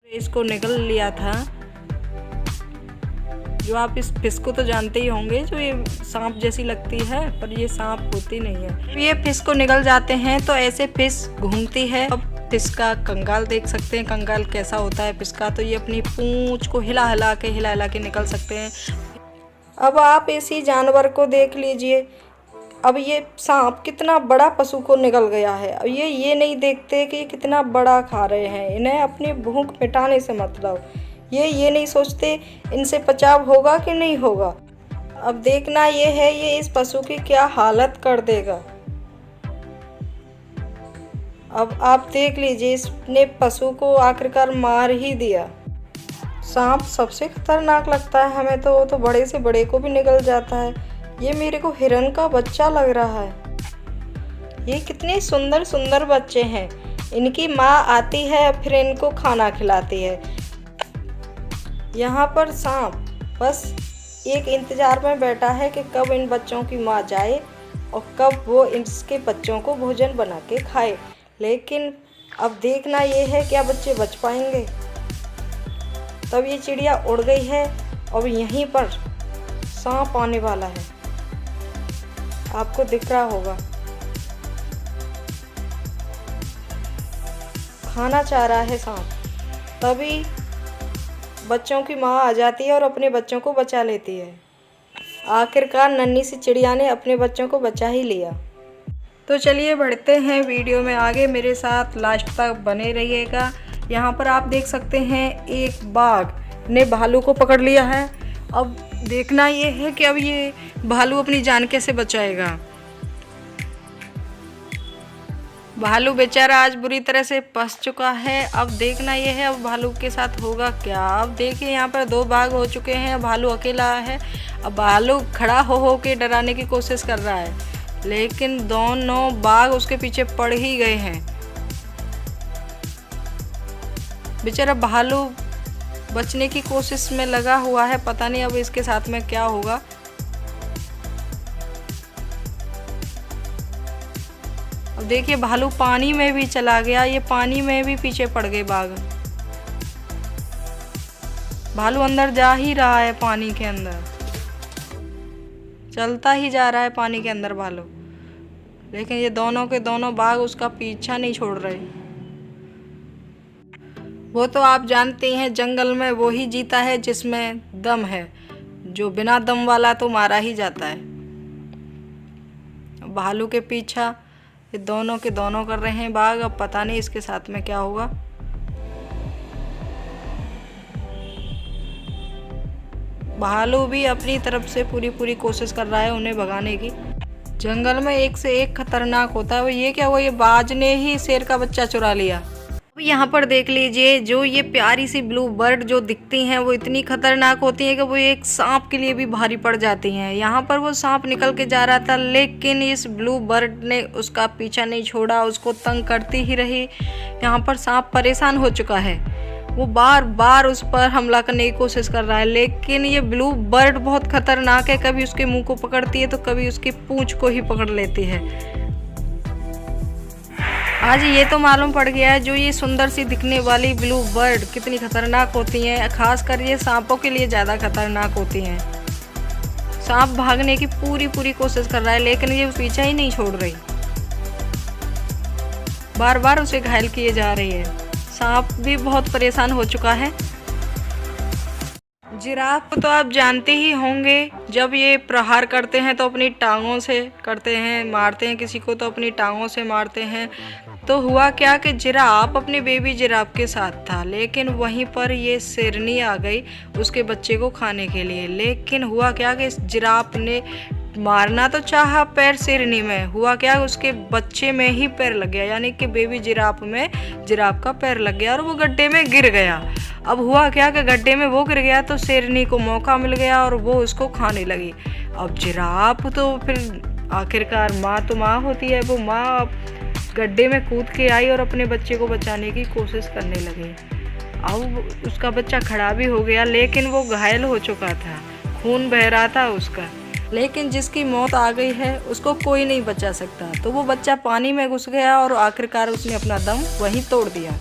इसको निकल लिया था। जो आप इस फिश को तो जानते ही होंगे, जो ये सांप जैसी लगती है पर ये सांप होती नहीं है। ये फिश को निकल जाते हैं तो ऐसे फिश घूमती है। अब फिश का कंगाल देख सकते हैं, कंगाल कैसा होता है फिश का। तो ये अपनी पूंछ को हिला हिला के निकल सकते हैं। अब आप इसी जानवर को देख लीजिए। अब ये सांप कितना बड़ा पशु को निकल गया है। अब ये नहीं देखते कि कितना बड़ा खा रहे हैं। इन्हें अपनी भूख मिटाने से मतलब, ये नहीं सोचते इनसे बचाव होगा कि नहीं होगा। अब देखना ये है ये इस पशु की क्या हालत कर देगा। अब आप देख लीजिए, इसने पशु को आखिरकार मार ही दिया। सांप सबसे खतरनाक लगता है हमें तो, वो तो बड़े से बड़े को भी निगल जाता है। ये मेरे को हिरन का बच्चा लग रहा है। ये कितने सुंदर सुंदर बच्चे हैं। इनकी माँ आती है फिर इनको खाना खिलाती है। यहाँ पर सांप बस एक इंतज़ार में बैठा है कि कब इन बच्चों की माँ जाए और कब वो इसके बच्चों को भोजन बना के खाए। लेकिन अब देखना ये है क्या बच्चे बच पाएंगे। तब ये चिड़िया उड़ गई है और यहीं पर सांप आने वाला है। आपको दिख रहा होगा, खाना चाह रहा है सांप। तभी बच्चों की माँ आ जाती है और अपने बच्चों को बचा लेती है। आखिरकार नन्ही सी चिड़िया ने अपने बच्चों को बचा ही लिया। तो चलिए बढ़ते हैं वीडियो में आगे, मेरे साथ लास्ट तक बने रहिएगा। यहाँ पर आप देख सकते हैं एक बाघ ने भालू को पकड़ लिया है। अब देखना ये है कि अब ये भालू अपनी जान कैसे बचाएगा। भालू बेचारा आज बुरी तरह से फंस चुका है। अब देखना ये है अब भालू के साथ होगा क्या। अब देखिए यहाँ पर 2 बाघ हो चुके हैं, भालू अकेला है। अब भालू खड़ा हो के डराने की कोशिश कर रहा है, लेकिन दोनों बाघ उसके पीछे पड़ ही गए हैं। बेचारा भालू बचने की कोशिश में लगा हुआ है, पता नहीं अब इसके साथ में क्या होगा। अब देखिए भालू पानी में भी चला गया, ये पानी में भी पीछे पड़ गए बाघ। भालू अंदर जा ही रहा है, पानी के अंदर चलता ही जा रहा है पानी के अंदर भालू, लेकिन ये दोनों के दोनों बाघ उसका पीछा नहीं छोड़ रहे। वो तो आप जानते हैं जंगल में वो ही जीता है जिसमें दम है, जो बिना दम वाला तो मारा ही जाता है। भालू के पीछा ये दोनों के दोनों कर रहे हैं बाघ। अब पता नहीं इसके साथ में क्या होगा। भालू भी अपनी तरफ से पूरी कोशिश कर रहा है उन्हें भगाने की। जंगल में एक से एक खतरनाक होता है। वो ये क्या हुआ, ये बाज ने ही शेर का बच्चा चुरा लिया। यहाँ पर देख लीजिए, जो ये प्यारी सी ब्लू बर्ड जो दिखती हैं वो इतनी खतरनाक होती हैं कि वो एक सांप के लिए भी भारी पड़ जाती हैं। यहाँ पर वो सांप निकल के जा रहा था, लेकिन इस ब्लू बर्ड ने उसका पीछा नहीं छोड़ा, उसको तंग करती ही रही। यहाँ पर सांप परेशान हो चुका है, वो बार बार उस पर हमला करने की कोशिश कर रहा है, लेकिन ये ब्लू बर्ड बहुत खतरनाक है। कभी उसके मुंह को पकड़ती है तो कभी उसकी पूंछ को ही पकड़ लेती है। आज ये तो मालूम पड़ गया है जो ये सुंदर सी दिखने वाली ब्लू बर्ड कितनी खतरनाक होती हैं। खासकर ये सांपों के लिए ज़्यादा खतरनाक होती हैं। सांप भागने की पूरी कोशिश कर रहा है, लेकिन ये पीछा ही नहीं छोड़ रही, बार बार उसे घायल किए जा रही है। सांप भी बहुत परेशान हो चुका है। जिराफ को तो आप जानते ही होंगे, जब ये प्रहार करते हैं तो अपनी टांगों से करते हैं, मारते हैं किसी को तो अपनी टांगों से मारते हैं। तो हुआ क्या कि जिराफ अपने बेबी जिराफ के साथ था, लेकिन वहीं पर ये शेरनी आ गई उसके बच्चे को खाने के लिए। लेकिन हुआ क्या कि इस जिराफ ने मारना तो चाहा पैर शेरनी में, हुआ क्या उसके बच्चे में ही पैर लग गया, यानी कि बेबी जिराफ में जिराफ का पैर लग गया और वो गड्ढे में गिर गया। अब हुआ क्या कि गड्ढे में वो गिर गया तो शेरनी को मौका मिल गया और वो उसको खाने लगी। अब जिराफ तो फिर आखिरकार माँ तो माँ होती है, वो माँ गड्ढे में कूद के आई और अपने बच्चे को बचाने की कोशिश करने लगी। अब उसका बच्चा खड़ा भी हो गया, लेकिन वो घायल हो चुका था, खून बह रहा था उसका। लेकिन जिसकी मौत आ गई है उसको कोई नहीं बचा सकता, तो वो बच्चा पानी में घुस गया और आखिरकार उसने अपना दम वहीं तोड़ दिया।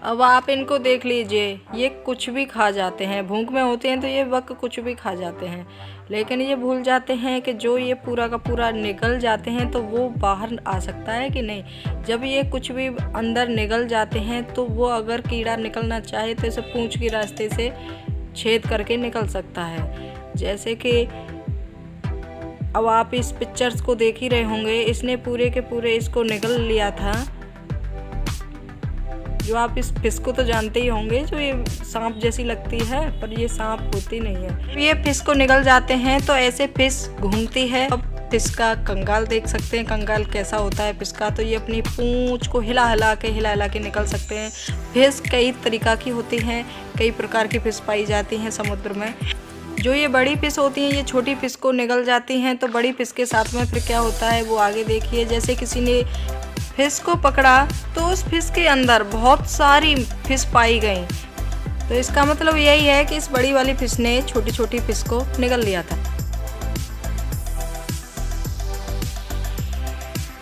अब आप इनको देख लीजिए, ये कुछ भी खा जाते हैं। भूख में होते हैं तो ये वक्त कुछ भी खा जाते हैं, लेकिन ये भूल जाते हैं कि जो ये पूरा का पूरा निगल जाते हैं तो वो बाहर आ सकता है कि नहीं। जब ये कुछ भी अंदर निगल जाते हैं तो वो अगर कीड़ा निकलना चाहे तो इसे पूंछ के रास्ते से छेद करके निकल सकता है। जैसे कि अब आप इस पिक्चर्स को देख ही रहे होंगे, इसने पूरे के पूरे इसको निगल लिया था। जो आप इस फिश को तो जानते ही होंगे, जो ये सांप जैसी लगती है पर ये सांप होती नहीं है। ये फिश को निगल जाते हैं तो ऐसे फिश घूमती है। अब फिश का कंगाल देख सकते हैं, कंगाल कैसा होता है फिश का। तो ये अपनी पूंछ को हिला हिला के निकल सकते हैं। फिश कई तरीक़ा की होती हैं, कई प्रकार की फिश पाई जाती हैं समुद्र में। जो ये बड़ी फिश होती हैं ये छोटी फिश को निगल जाती हैं, तो बड़ी फिश के साथ में फिर क्या होता है वो आगे देखिए। जैसे किसी ने फिश को पकड़ा तो उस फिश के अंदर बहुत सारी फिश पाई गई, तो इसका मतलब यही है कि इस बड़ी वाली फिश ने छोटी छोटी फिश को निगल लिया था।